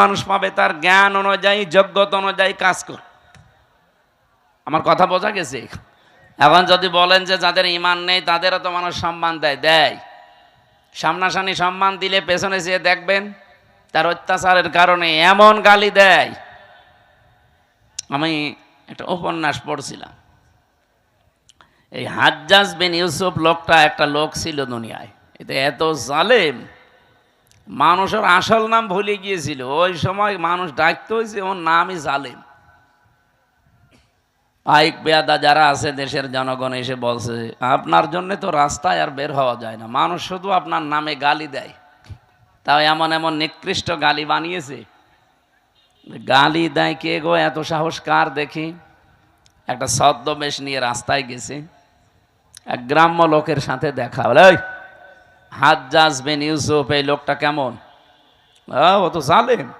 মানুষ পাবে তার জ্ঞান অনুযায়ী, যোগ্যতা অনুযায়ী কাজ করে। আমার কথা বোঝা গেছে? এখন যদি বলেন যে যাদের ঈমান নেই তাদেরও তো মানুষ সম্মান দেয়, সামনাসামনি সম্মান দিলে পেছনে যেয়ে দেখবেন তার অত্যাচারের কারণে এমন গালি দেয়। আমি একটা উপন্যাস পড়ছিলাম, এই হাজ্জাজ বিন ইউসুফ লোকটা একটা লোক ছিল দুনিয়ায়, এটা এত জালেম, মানুষের আসল নাম ভুলে গিয়েছিল। ওই সময় মানুষ ডাকতে হয়েছে ওর নামই জালেম। আইক বেয়াদা যারা আছে দেশের জনগণ এসে বলছে আপনার জন্য তো রাস্তায় আর বের হওয়া যায় না, মানুষ শুধু আপনার নামে গালি দেয়। তাও এমন এমন নিকৃষ্ট গালি বানিয়েছে। গালি দেয় কে গো, এত সাহস কার দেখি? একটা ছদ্মবেশ নিয়ে রাস্তায় গেছে, এক গ্রাম্য লোকের সাথে দেখা, বলে হাজ্জাজ বিন ইউসুফ এই লোকটা কেমন? ও তো জালেম।